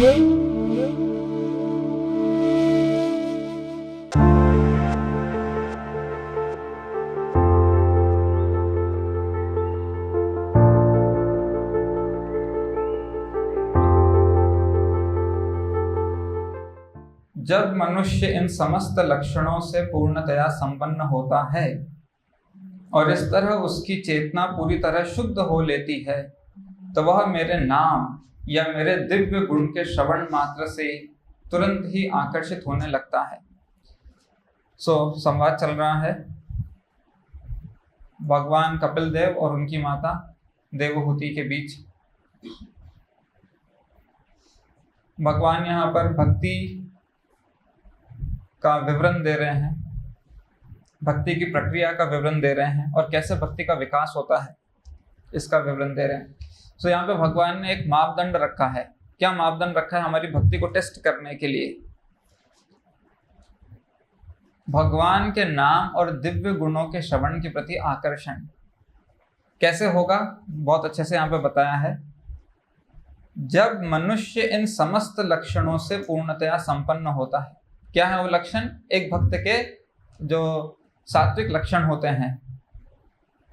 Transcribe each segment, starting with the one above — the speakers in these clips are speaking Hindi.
जब मनुष्य इन समस्त लक्षणों से पूर्णतया संपन्न होता है और इस तरह उसकी चेतना पूरी तरह शुद्ध हो लेती है, तो वह मेरे नाम या मेरे दिव्य गुण के श्रवण मात्र से तुरंत ही आकर्षित होने लगता है। संवाद चल रहा है भगवान कपिल देव और उनकी माता देवहूति के बीच। भगवान यहाँ पर भक्ति का विवरण दे रहे हैं, भक्ति की प्रक्रिया का विवरण दे रहे हैं और कैसे भक्ति का विकास होता है इसका विवरण दे रहे हैं। यहाँ पे भगवान ने एक मापदंड रखा है। क्या मापदंड रखा है? हमारी भक्ति को टेस्ट करने के लिए भगवान के नाम और दिव्य गुणों के श्रवण के प्रति आकर्षण कैसे होगा, बहुत अच्छे से यहाँ पे बताया है। जब मनुष्य इन समस्त लक्षणों से पूर्णतया संपन्न होता है। क्या है वो लक्षण? एक भक्त के जो सात्विक लक्षण होते हैं,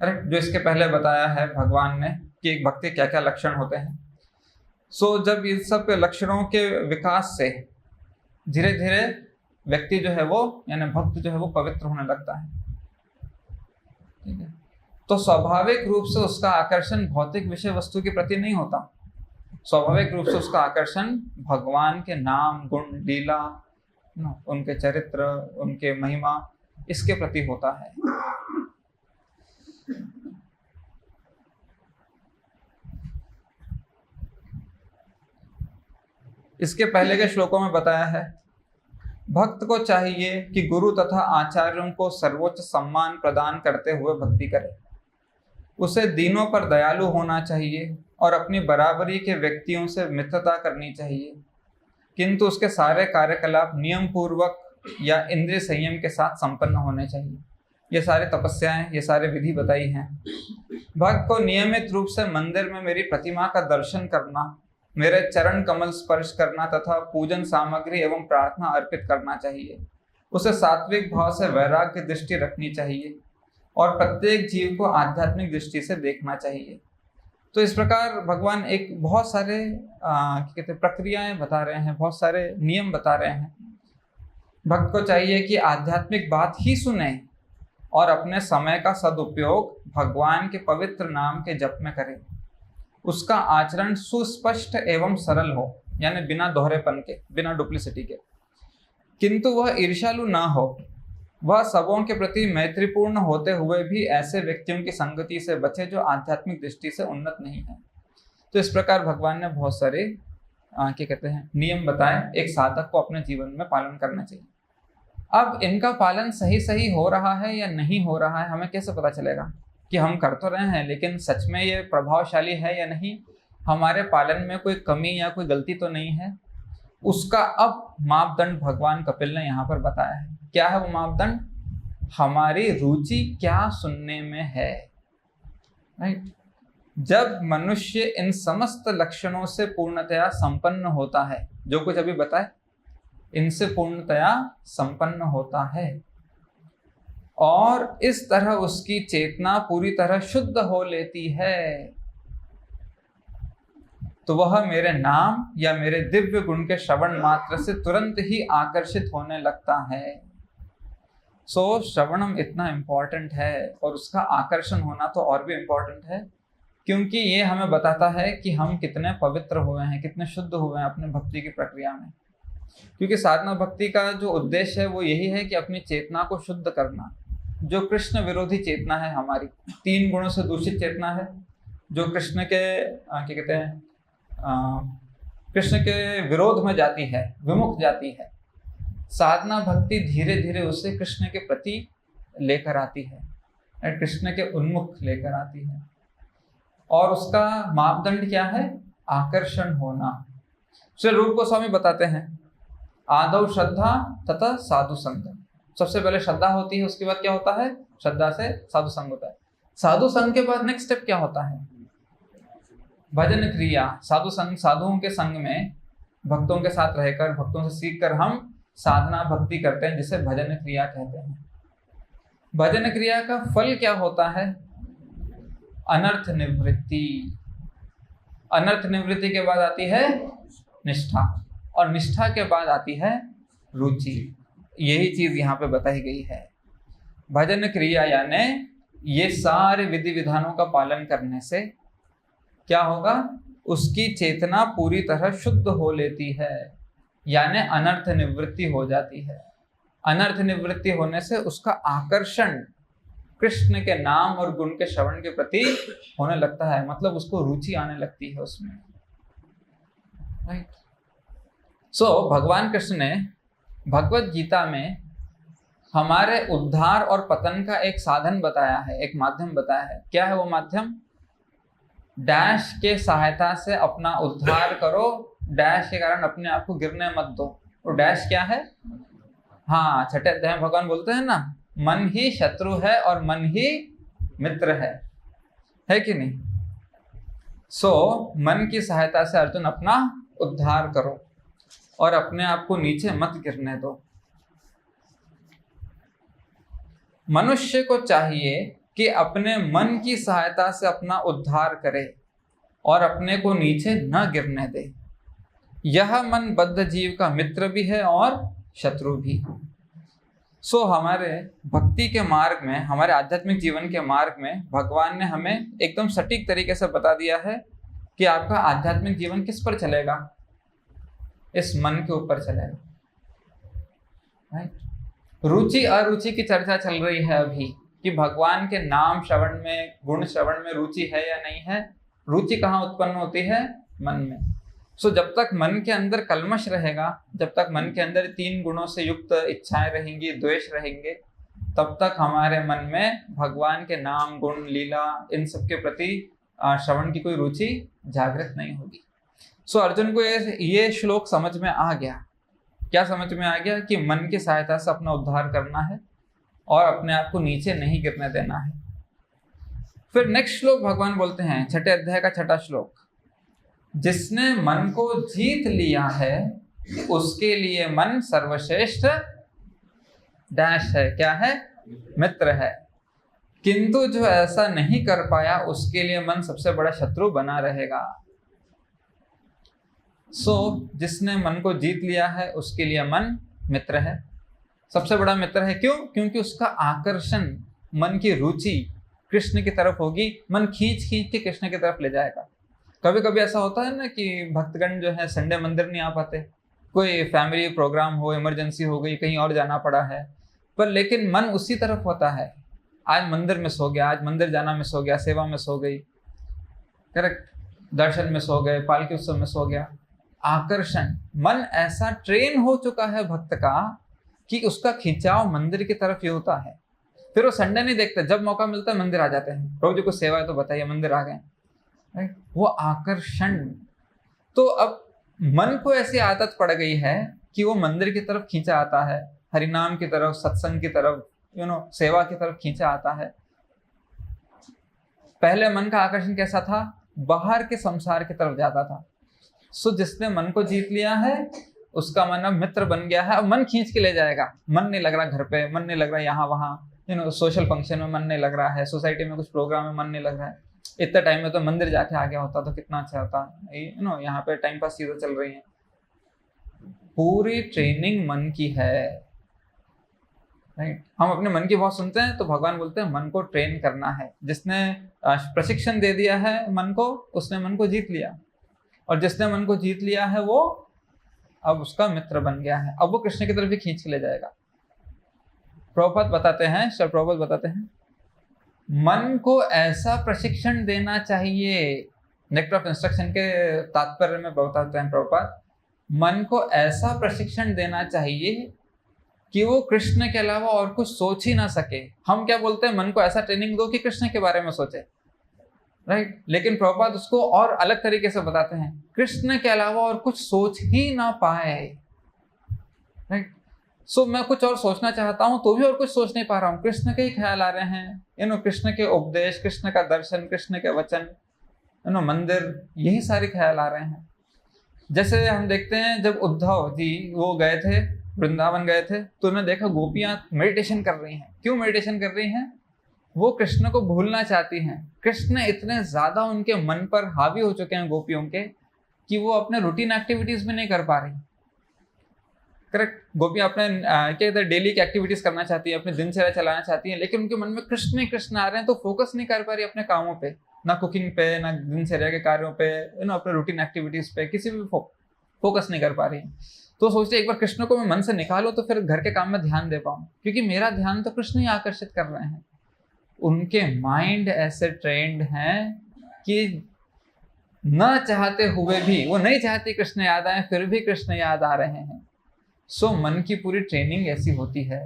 जो इसके पहले बताया है भगवान ने कि एक भक्त के क्या क्या लक्षण होते हैं। जब इन सब लक्षणों के विकास से धीरे धीरे व्यक्ति जो है वो यानी भक्त जो है वो पवित्र होने लगता है। ठीक है, तो स्वाभाविक रूप से उसका आकर्षण भौतिक विषय वस्तु के प्रति नहीं होता। स्वाभाविक रूप से उसका आकर्षण भगवान के नाम, गुण, लीला, उनके चरित्र, उनके महिमा, इसके प्रति होता है। इसके पहले के श्लोकों में बताया है भक्त को चाहिए कि गुरु तथा आचार्यों को सर्वोच्च सम्मान प्रदान करते हुए भक्ति करे। उसे दीनों पर दयालु होना चाहिए और अपनी बराबरी के व्यक्तियों से मित्रता करनी चाहिए, किंतु उसके सारे कार्यकलाप नियम पूर्वक या इंद्रिय संयम के साथ संपन्न होने चाहिए। ये सारे तपस्याएं, ये सारे विधि बताई हैं। भक्त को नियमित रूप से मंदिर में मेरी प्रतिमा का दर्शन करना, मेरे चरण कमल स्पर्श करना तथा पूजन सामग्री एवं प्रार्थना अर्पित करना चाहिए। उसे सात्विक भाव से वैराग्य दृष्टि रखनी चाहिए और प्रत्येक जीव को आध्यात्मिक दृष्टि से देखना चाहिए। तो इस प्रकार भगवान एक बहुत सारे कहते प्रक्रियाएं बता रहे हैं, बहुत सारे नियम बता रहे हैं। भक्त को चाहिए कि आध्यात्मिक बात ही सुने और अपने समय का सदुपयोग भगवान के पवित्र नाम के जप में करे। उसका आचरण सुस्पष्ट एवं सरल हो, यानी बिना दोहरेपन के, बिना डुप्लिसिटी के, किंतु वह ईर्ष्यालु ना हो। वह सबों के प्रति मैत्रीपूर्ण होते हुए भी ऐसे व्यक्तियों की संगति से बचे जो आध्यात्मिक दृष्टि से उन्नत नहीं है। तो इस प्रकार भगवान ने बहुत सारे क्या कहते हैं नियम बताए, एक साधक को अपने जीवन में पालन करना चाहिए। अब इनका पालन सही सही हो रहा है या नहीं हो रहा है, हमें कैसे पता चलेगा? कि हम कर तो रहे हैं, लेकिन सच में ये प्रभावशाली है या नहीं, हमारे पालन में कोई कमी या कोई गलती तो नहीं है, उसका अब मापदंड भगवान कपिल ने यहाँ पर बताया है। क्या है वो मापदंड? हमारी रुचि क्या सुनने में है। राइट? जब मनुष्य इन समस्त लक्षणों से पूर्णतया संपन्न होता है, जो कुछ अभी बताए, इनसे पूर्णतया संपन्न होता है और इस तरह उसकी चेतना पूरी तरह शुद्ध हो लेती है, तो वह मेरे नाम या मेरे दिव्य गुण के श्रवण मात्र से तुरंत ही आकर्षित होने लगता है। श्रवणम इतना इम्पोर्टेंट है और उसका आकर्षण होना तो और भी इम्पोर्टेंट है, क्योंकि ये हमें बताता है कि हम कितने पवित्र हुए हैं, कितने शुद्ध हुए हैं अपने भक्ति की प्रक्रिया में। क्योंकि साधना भक्ति का जो उद्देश्य है वो यही है कि अपनी चेतना को शुद्ध करना। जो कृष्ण विरोधी चेतना है हमारी, 3 गुणों से दूषित चेतना है, जो कृष्ण के क्या कहते हैं कृष्ण के विरोध में जाती है, विमुख जाती है। साधना भक्ति धीरे धीरे उसे कृष्ण के प्रति लेकर आती है, कृष्ण के उन्मुख लेकर आती है। और उसका मापदंड क्या है? आकर्षण होना। श्री रूप गोस्वामी बताते हैं, आदौ श्रद्धा तथा साधु संग। सबसे पहले श्रद्धा होती है, उसके बाद क्या होता है? श्रद्धा से साधु संग होता है। साधु संग के बाद नेक्स्ट स्टेप क्या होता है? भजन क्रिया। साधु संग, साधुओं के संग में भक्तों के साथ रहकर, भक्तों से सीखकर हम साधना भक्ति करते हैं, जिसे भजन क्रिया कहते हैं। भजन क्रिया का फल क्या होता है? अनर्थ निवृत्ति। अनर्थ निवृत्ति के बाद आती है निष्ठा, और निष्ठा के बाद आती है रुचि। यही चीज यहाँ पे बताई गई है। भजन क्रिया यानी ये सारे विधि विधानों का पालन करने से क्या होगा? उसकी चेतना पूरी तरह शुद्ध हो लेती है, यानी अनर्थ निवृत्ति हो जाती है। अनर्थ निवृत्ति होने से उसका आकर्षण कृष्ण के नाम और गुण के श्रवण के प्रति होने लगता है, मतलब उसको रुचि आने लगती है उसमें। राइट। सो भगवान कृष्ण ने भगवत गीता में हमारे उद्धार और पतन का एक साधन बताया है, एक माध्यम बताया है। क्या है वो माध्यम? डैश के सहायता से अपना उद्धार करो, डैश के कारण अपने आप को गिरने मत दो। और डैश क्या है? हाँ, छठे अध्याय में भगवान बोलते हैं ना, मन ही शत्रु है और मन ही मित्र है कि नहीं? सो मन की सहायता से अर्जुन अपना उद्धार करो और अपने आप को नीचे मत गिरने दो। मनुष्य को चाहिए कि अपने मन की सहायता से अपना उद्धार करे और अपने को नीचे न गिरने दे। यह मन बद्ध जीव का मित्र भी है और शत्रु भी। सो हमारे भक्ति के मार्ग में, हमारे आध्यात्मिक जीवन के मार्ग में भगवान ने हमें एकदम सटीक तरीके से बता दिया है कि आपका आध्यात्मिक जीवन किस पर चलेगा? इस मन के ऊपर चलेगा। राइट। रुचि अरुचि की चर्चा चल रही है अभी कि भगवान के नाम श्रवण में, गुण श्रवण में रुचि है या नहीं है। रुचि कहाँ उत्पन्न होती है? मन में। सो जब तक मन के अंदर कल्मश रहेगा, जब तक मन के अंदर 3 गुणों से युक्त इच्छाएं रहेंगी, द्वेष रहेंगे, तब तक हमारे मन में भगवान के नाम, गुण, लीला, इन सब के प्रति श्रवण की कोई रुचि जागृत नहीं होगी। सो अर्जुन को ये श्लोक समझ में आ गया। क्या समझ में आ गया? कि मन की सहायता से अपना उद्धार करना है और अपने आप को नीचे नहीं गिरने देना है। फिर नेक्स्ट श्लोक भगवान बोलते हैं, छठे अध्याय का छठा श्लोक, जिसने मन को जीत लिया है उसके लिए मन सर्वश्रेष्ठ डैश है। क्या है? मित्र है। किंतु जो ऐसा नहीं कर पाया उसके लिए मन सबसे बड़ा शत्रु बना रहेगा। सो जिसने मन को जीत लिया है उसके लिए मन मित्र है, सबसे बड़ा मित्र है। क्यों? क्योंकि उसका आकर्षण, मन की रुचि कृष्ण की तरफ होगी। मन खींच खींच के कृष्ण की तरफ ले जाएगा। कभी कभी ऐसा होता है ना कि भक्तगण जो है संडे मंदिर नहीं आ पाते, कोई फैमिली प्रोग्राम हो, इमरजेंसी हो गई, कहीं और जाना पड़ा है, पर लेकिन मन उसी तरफ होता है। आज मंदिर मिस हो गया, आज मंदिर जाना मिस हो गया, सेवा मिस हो गई, करेक्ट, दर्शन मिस हो गए, पालकी उत्सव मिस हो गया। आकर्षण, मन ऐसा ट्रेन हो चुका है भक्त का कि उसका खिंचाव मंदिर की तरफ ही होता है। फिर वो संडे नहीं देखते, जब मौका मिलता है मंदिर आ जाते हैं। प्रभु जी को सेवा है तो बताइए, मंदिर आ गए। राइट, वो आकर्षण। तो अब मन को ऐसी आदत पड़ गई है कि वो मंदिर की तरफ खींचा आता है, हरिनाम की तरफ, सत्संग की तरफ, सेवा की तरफ खींचा आता है। पहले मन का आकर्षण कैसा था? बाहर के संसार की तरफ जाता था। सो जिसने मन को जीत लिया है उसका मन अब मित्र बन गया है। अब मन खींच के ले जाएगा। मन नहीं लग रहा घर पे, मन नहीं लग रहा यहाँ वहाँ, सोशल फंक्शन में मन नहीं लग रहा है, सोसाइटी में कुछ प्रोग्राम में मन नहीं लग रहा है। इतने टाइम में तो मंदिर जाके आ गया होता तो कितना अच्छा होता। यहाँ पे टाइम पास चीजें चल रही हैं। पूरी ट्रेनिंग मन की है। राइट, हम अपने मन की बहुत सुनते हैं तो भगवान बोलते हैं मन को ट्रेन करना है। जिसने प्रशिक्षण दे दिया है मन को, उसने मन को जीत लिया, और जिसने मन को जीत लिया है वो अब उसका मित्र बन गया है। अब वो कृष्ण की तरफ भी खींच के ले जाएगा। प्रभुपाद बताते हैं, श्री प्रभुपाद बताते हैं, मन को ऐसा प्रशिक्षण देना चाहिए। नेक्टर ऑफ इंस्ट्रक्शन के तात्पर्य में बताते हैं प्रभुपाद, मन को ऐसा प्रशिक्षण देना चाहिए कि वो कृष्ण के अलावा और कुछ सोच ही ना सके। हम क्या बोलते हैं? मन को ऐसा ट्रेनिंग दो कि कृष्ण के बारे में सोचे। राइट, लेकिन प्रभुपाद उसको और अलग तरीके से बताते हैं, कृष्ण के अलावा और कुछ सोच ही ना पाए। राइट, सो मैं कुछ और सोचना चाहता हूं तो भी और कुछ सोच नहीं पा रहा हूं। कृष्ण के ही ख्याल आ रहे हैं, कृष्ण के उपदेश, कृष्ण का दर्शन, कृष्ण के वचन, मंदिर, यही सारे ख्याल आ रहे हैं। जैसे हम देखते हैं जब उद्धव जी वो गए थे, वृंदावन गए थे, तो उन्होंने देखा गोपियां मेडिटेशन कर रही हैं। क्यों मेडिटेशन कर रही हैं? वो कृष्ण को भूलना चाहती हैं। कृष्ण इतने ज्यादा उनके मन पर हावी हो चुके हैं गोपियों के कि वो अपने रूटीन एक्टिविटीज भी नहीं कर पा रही। करेक्ट, गोपियां अपने क्या कहते हैं डेली की एक्टिविटीज करना चाहती है, अपने दिनचर्या चलाना चाहती हैं, लेकिन उनके मन में कृष्ण ही कृष्ण आ रहे हैं, तो फोकस नहीं कर पा रही अपने कामों पे, ना कुकिंग पे, ना दिनचर्या के कार्यों पे, अपने रूटीन एक्टिविटीज पे, किसी भी फोकस नहीं कर पा रही है। तो सोचते एक बार कृष्ण को मैं मन से निकालूं तो फिर घर के काम में ध्यान दे पाऊं, क्योंकि मेरा ध्यान तो कृष्ण ही आकर्षित कर रहे हैं। उनके माइंड ऐसे ट्रेंड हैं कि न चाहते हुए भी, वो नहीं चाहती कृष्ण याद आए, फिर भी कृष्ण याद आ रहे हैं। सो मन की पूरी ट्रेनिंग ऐसी होती है,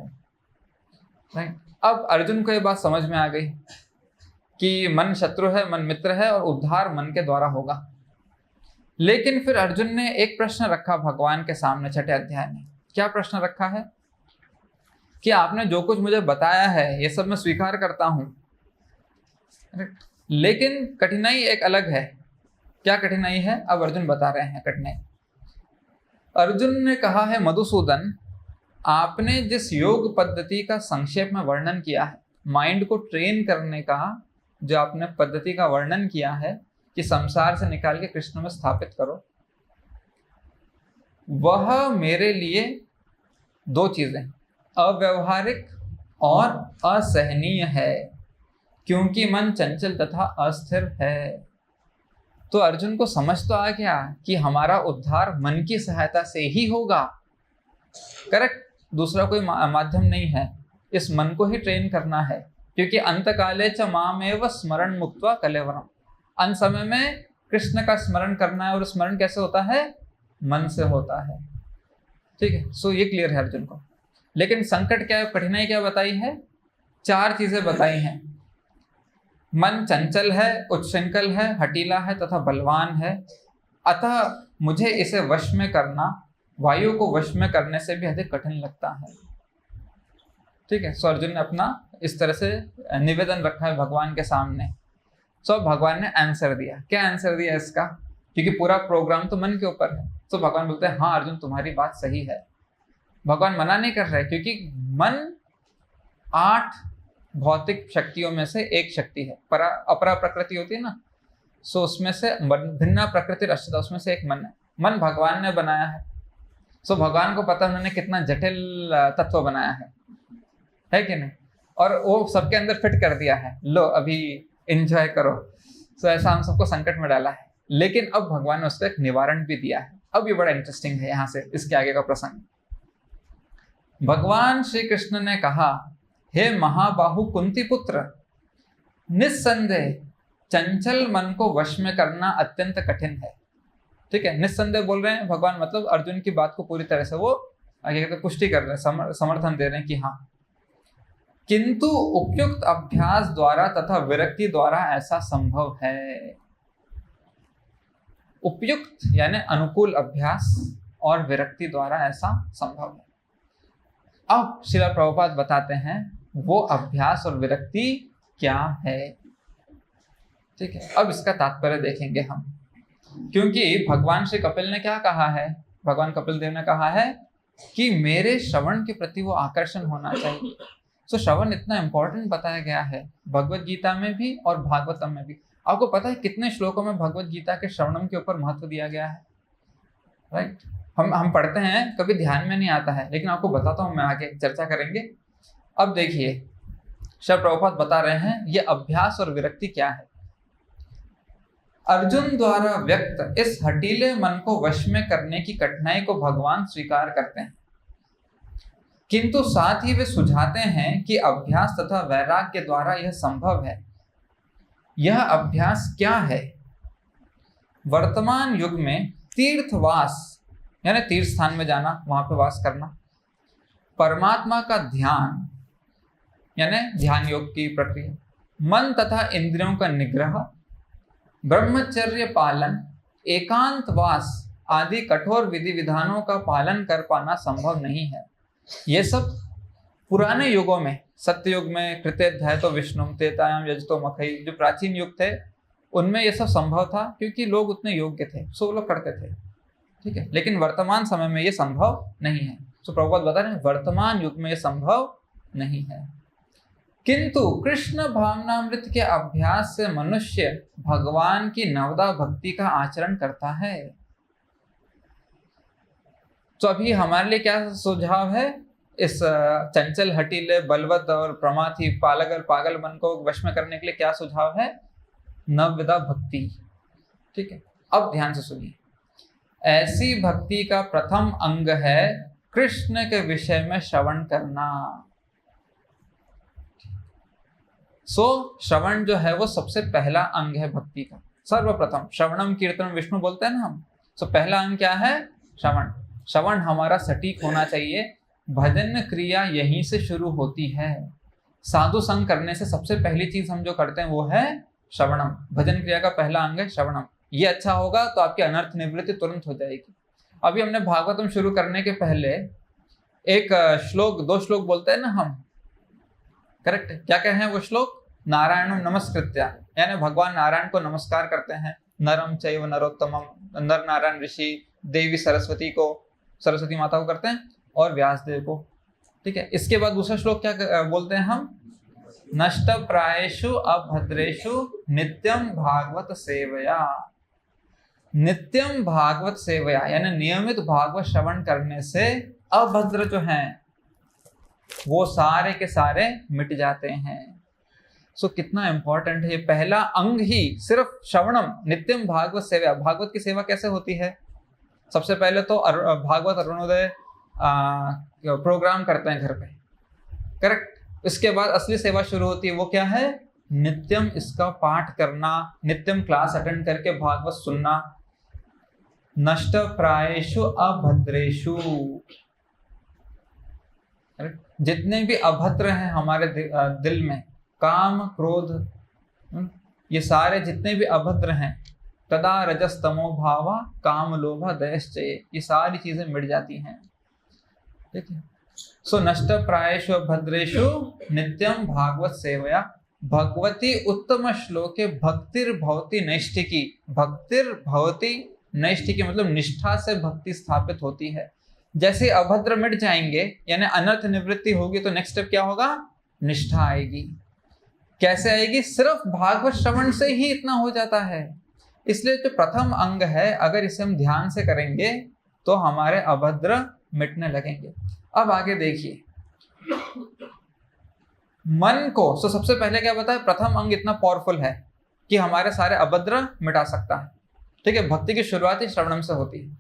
राइट। अब अर्जुन को ये बात समझ में आ गई कि मन शत्रु है, मन मित्र है, और उद्धार मन के द्वारा होगा। लेकिन फिर अर्जुन ने एक प्रश्न रखा भगवान के सामने 6ठे अध्याय में। क्या प्रश्न रखा है? कि आपने जो कुछ मुझे बताया है ये सब मैं स्वीकार करता हूं, लेकिन कठिनाई एक अलग है। क्या कठिनाई है? अब अर्जुन बता रहे हैं कठिनाई। अर्जुन ने कहा है, मधुसूदन, आपने जिस योग पद्धति का संक्षेप में वर्णन किया है, माइंड को ट्रेन करने का जो आपने पद्धति का वर्णन किया है कि संसार से निकाल के कृष्ण में स्थापित करो, वह मेरे लिए दो चीजें, अव्यवहारिक और असहनीय है, क्योंकि मन चंचल तथा अस्थिर है। तो अर्जुन को समझ तो आ गया कि हमारा उद्धार मन की सहायता से ही होगा। करेक्ट, दूसरा कोई माध्यम नहीं है, इस मन को ही ट्रेन करना है, क्योंकि अंतकाले च मामेव स्मरण मुक्त्वा कलेवरम, अंत समय में कृष्ण का स्मरण करना है। और स्मरण कैसे होता है? मन से होता है। ठीक है, सो ये क्लियर है अर्जुन को। लेकिन संकट क्या है, कठिनाई क्या बताई है? 4 चीजें बताई हैं। मन चंचल है, उच्छृंखल है, हठीला है तथा बलवान है, अतः मुझे इसे वश में करना वायु को वश में करने से भी अधिक कठिन लगता है। ठीक है, सो अर्जुन ने अपना इस तरह से निवेदन रखा है भगवान के सामने। सो भगवान ने आंसर दिया। क्या आंसर दिया इसका? क्योंकि पूरा प्रोग्राम तो मन के ऊपर है। तो भगवान बोलते हैं, हाँ अर्जुन तुम्हारी बात सही है। भगवान मना नहीं कर रहे, क्योंकि मन 8 भौतिक शक्तियों में से एक शक्ति है। अपरा प्रकृति होती है ना, सो उसमें से भिन्ना प्रकृति रचिता, उसमें से एक मन है। मन भगवान ने बनाया है। सो भगवान को पता उन्होंने कितना जटिल तत्व बनाया है कि नहीं, और वो सबके अंदर फिट कर दिया है, लो अभी एंजॉय करो। सो ऐसा हम सबको संकट में डाला है, लेकिन अब भगवान ने उसका एक निवारण भी दिया है। अब ये बड़ा इंटरेस्टिंग है, यहाँ से इसके आगे का प्रसंग। भगवान श्री कृष्ण ने कहा, हे महाबाहु कुंती पुत्र, निस्संदेह चंचल मन को वश में करना अत्यंत कठिन है। ठीक है, निस्संदेह बोल रहे हैं भगवान, मतलब अर्जुन की बात को पूरी तरह से वो आगे पुष्टि कर रहे हैं, समर्थन दे रहे हैं कि हाँ, किंतु उपयुक्त अभ्यास द्वारा तथा विरक्ति द्वारा ऐसा संभव है। उपयुक्त यानी अनुकूल अभ्यास और विरक्ति द्वारा ऐसा संभव है। अब श्रील प्रभुपाद बताते हैं वो अभ्यास और विरक्ति क्या है। ठीक है, अब इसका तात्पर्य देखेंगे हम, क्योंकि भगवान श्री कपिल ने क्या कहा है? भगवान कपिल देव ने कहा है कि मेरे श्रवण के प्रति वो आकर्षण होना चाहिए। तो श्रवण इतना इंपॉर्टेंट बताया गया है भगवत गीता में भी और भागवतम में भी। आपको पता है कितने श्लोकों में भगवत गीता के श्रवणम के ऊपर महत्व दिया गया है? राइट, हम पढ़ते हैं, कभी ध्यान में नहीं आता है, लेकिन आपको बताता हूं, मैं आगे चर्चा करेंगे। अब देखिए, श्री प्रभुपाद बता रहे हैं ये अभ्यास और विरक्ति क्या है। अर्जुन द्वारा व्यक्त इस हठीले मन को वश में करने की कठिनाई को भगवान स्वीकार करते हैं, किंतु साथ ही वे सुझाते हैं कि अभ्यास तथा वैराग्य द्वारा यह संभव है। यह अभ्यास क्या है? वर्तमान युग में तीर्थवास यानी तीर्थ स्थान में जाना, वहां पे वास करना, परमात्मा का ध्यान यानी ध्यान योग की प्रक्रिया, मन तथा इंद्रियों का निग्रह, ब्रह्मचर्य पालन, एकांतवास आदि कठोर विधि विधानों का पालन कर पाना संभव नहीं है। ये सब पुराने युगों में, सत्ययुग में कृतेध्याय तो विष्णु तेतायाम यजतो मखई, जो प्राचीन युग थे उनमें ये सब संभव था, क्योंकि लोग उतने योग्य थे, सो लोग करते थे। ठीक है, लेकिन वर्तमान समय में ये संभव नहीं है। तो प्रभुपाद बता रहे हैं वर्तमान युग में ये संभव नहीं है। किंतु कृष्ण भावनामृत के अभ्यास से मनुष्य भगवान की नवदा भक्ति का आचरण करता है। तो अभी हमारे लिए क्या सुझाव है? इस चंचल, हटीले, बलवत और प्रमाथी पागल मन को वश में करने के लिए क्या सुझाव है? नवविधा भक्ति। ठीक है, अब ध्यान से सुनिए। ऐसी भक्ति का प्रथम अंग है कृष्ण के विषय में श्रवण करना। श्रवण जो है वो सबसे पहला अंग है भक्ति का। सर्वप्रथम श्रवणम कीर्तनम विष्णु बोलते हैं ना हम। पहला अंग क्या है? श्रवण। श्रवण हमारा सटीक होना चाहिए। भजन क्रिया यहीं से शुरू होती है। साधु संग करने से सबसे पहली चीज हम जो करते हैं वो है श्रवणम। भजन क्रिया का पहला अंग है श्रवणम। ये अच्छा होगा तो आपकी अनर्थ निवृत्ति तुरंत हो जाएगी। अभी हमने भागवतम शुरू करने के पहले एक श्लोक, 2 श्लोक बोलते हैं ना हम, करेक्ट? क्या क्या है वो श्लोक? नारायणम नमस्कृत्या, यानी भगवान नारायण को नमस्कार करते हैं। नरम चैव नरोत्तमम, नर नारायण ऋषि, देवी सरस्वती को, सरस्वती माता को करते हैं, और व्यासदेव को। ठीक है, इसके बाद दूसरा श्लोक क्या बोलते हैं हम? नष्ट प्रायेषु अभद्रेषु नित्यम भागवत सेवया। नित्यम भागवत सेवया यानी नियमित भागवत श्रवण करने से अभद्र जो हैं वो सारे के सारे मिट जाते हैं। कितना इंपॉर्टेंट है ये पहला अंग ही, सिर्फ श्रवणम, नित्यम भागवत सेवा। भागवत की सेवा कैसे होती है? सबसे पहले तो भागवत अरुणोदय प्रोग्राम करते हैं घर पे, करेक्ट? इसके बाद असली सेवा शुरू होती है। वो क्या है? नित्यम इसका पाठ करना, नित्यम क्लास अटेंड करके भागवत सुनना। नष्ट प्रायेषु अभद्रेषु, जितने भी अभद्र हैं हमारे दिल में, काम क्रोध, ये सारे जितने भी अभद्र हैं, तदा रजस तमो भावा काम लोभ दयश्चये, ये सारी चीजें मिट जाती हैं। ठीक है, नष्ट प्रायेषु भद्रेषु नित्यम भागवत सेवया भगवती उत्तम श्लोके भक्तिर्भवति नैष्ठिकी। भक्तिर्भवति नैष्ठिकी मतलब निष्ठा से भक्ति स्थापित होती है। जैसे अभद्र मिट जाएंगे यानी अनर्थ निवृत्ति होगी, तो नेक्स्ट स्टेप क्या होगा? निष्ठा आएगी। कैसे आएगी? सिर्फ भागवत श्रवण से ही इतना हो जाता है। इसलिए जो प्रथम अंग है, अगर इसे हम ध्यान से करेंगे तो हमारे अभद्र मिटने लगेंगे। अब आगे देखिए, मन को सबसे पहले क्या बताया? प्रथम अंग इतना पावरफुल है कि हमारे सारे अभद्र मिटा सकता है। ठीक है, भक्ति की शुरुआत ही श्रवणम से होती है।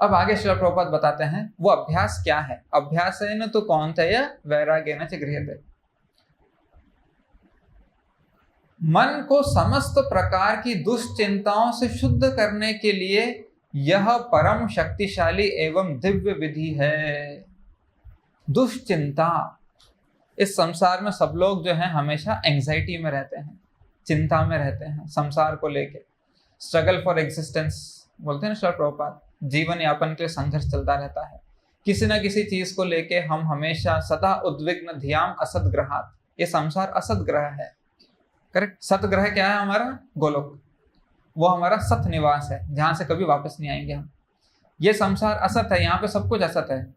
अब आगे श्रील प्रभुपाद बताते हैं वो अभ्यास क्या है। अभ्यास है न तो कौन था? या वैराग्येन च गृह्यते। मन को समस्त प्रकार की दुश्चिंताओं से शुद्ध करने के लिए यह परम शक्तिशाली एवं दिव्य विधि है। दुश्चिंता, इस संसार में सब लोग जो हैं हमेशा एंजाइटी में रहते हैं, चिंता में रहते हैं संसार को लेके। स्ट्रगल फॉर एग्जिस्टेंस बोलते हैं ना श्रील प्रभुपाद, जीवन यापन के लिए संघर्ष चलता रहता है। किसी न किसी चीज को लेके हम हमेशा सदा उद्विग्न धियाम असद ग्रहात। ये संसार असद ग्रह है, करेक्ट? सत ग्रह क्या है? हमारा गोलोक, वो हमारा सत निवास है जहां से कभी वापस नहीं आएंगे हम। ये संसार असत है, यहाँ पे सब कुछ असत है।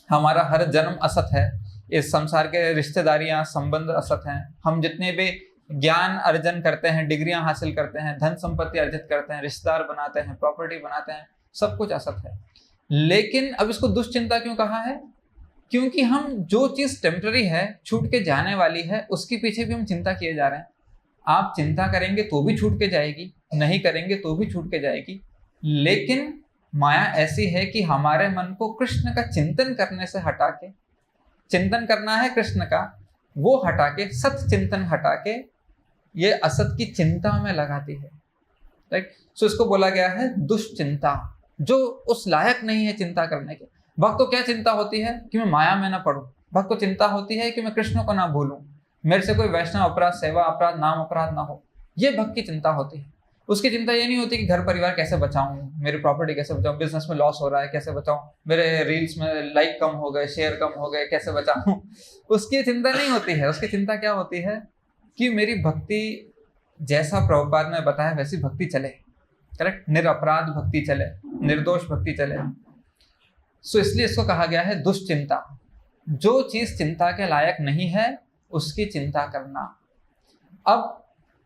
हमारा हर जन्म असत है। इस संसार के रिश्तेदारियां, संबंध असत हैं। हम जितने भी ज्ञान अर्जन करते हैं, डिग्रियां हासिल करते हैं, धन संपत्ति अर्जित करते हैं, रिश्तेदार बनाते हैं, प्रॉपर्टी बनाते हैं, सब कुछ असत है। लेकिन अब इसको दुश्चिंता क्यों कहा है? क्योंकि हम जो चीज टेम्पररी है, छूट के जाने वाली है, उसके पीछे भी हम चिंता किए जा रहे हैं। आप चिंता करेंगे तो भी छूट के जाएगी, नहीं करेंगे तो भी छूट के जाएगी। लेकिन माया ऐसी है कि हमारे मन को कृष्ण का चिंतन करने से हटा के, चिंतन करना है कृष्ण का, वो हटा के, सत चिंतन हटा के ये असत की चिंता में लगाती है। राइट? सो इसको बोला गया है दुश्चिंता, जो उस लायक नहीं है चिंता करने के। भक्त को क्या चिंता होती है? कि मैं माया में ना पड़ूं। भक्त को चिंता होती है कि मैं कृष्ण को ना भूलूं, मेरे से कोई वैष्णव अपराध, सेवा अपराध, नाम अपराध ना हो। ये भक्त की चिंता होती है। उसकी चिंता ये नहीं होती कि घर परिवार कैसे बचाऊं, मेरी प्रॉपर्टी कैसे बचाऊं, बिजनेस में लॉस हो रहा है कैसे बचाऊं, मेरे रील्स में लाइक कम हो गए, शेयर कम हो गए, कैसे बचाऊं। उसकी चिंता नहीं होती है। उसकी चिंता क्या होती है? कि मेरी भक्ति जैसा प्रभुपाद ने बताया वैसी भक्ति चले, करेक्ट? निरपराध भक्ति चले। निर्दोष भक्ति चले। सो इसलिए इसको कहा गया है दुश्चिंता। जो चीज चिंता के लायक नहीं है उसकी चिंता करना। अब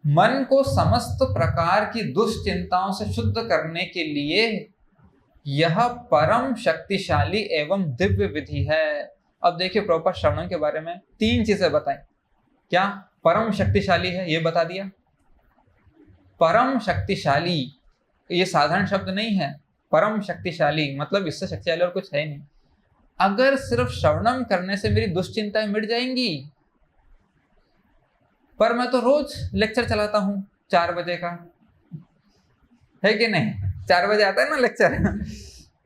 मन को समस्त प्रकार की दुश्चिंताओं से शुद्ध करने के लिए यह परम शक्तिशाली एवं दिव्य विधि है। अब देखिए प्रभुपाद श्रवणम के बारे में 3 चीजें बताएं। क्या परम शक्तिशाली है, ये बता दिया। परम शक्तिशाली ये साधारण शब्द नहीं है। परम शक्तिशाली मतलब इससे शक्तिशाली और कुछ है नहीं। अगर सिर्फ श्रवणम करने से मेरी दुश्चिंताएं मिट जाएंगी, पर मैं तो रोज लेक्चर चलाता हूं 4 बजे का, है कि नहीं? 4 बजे आता है ना लेक्चर।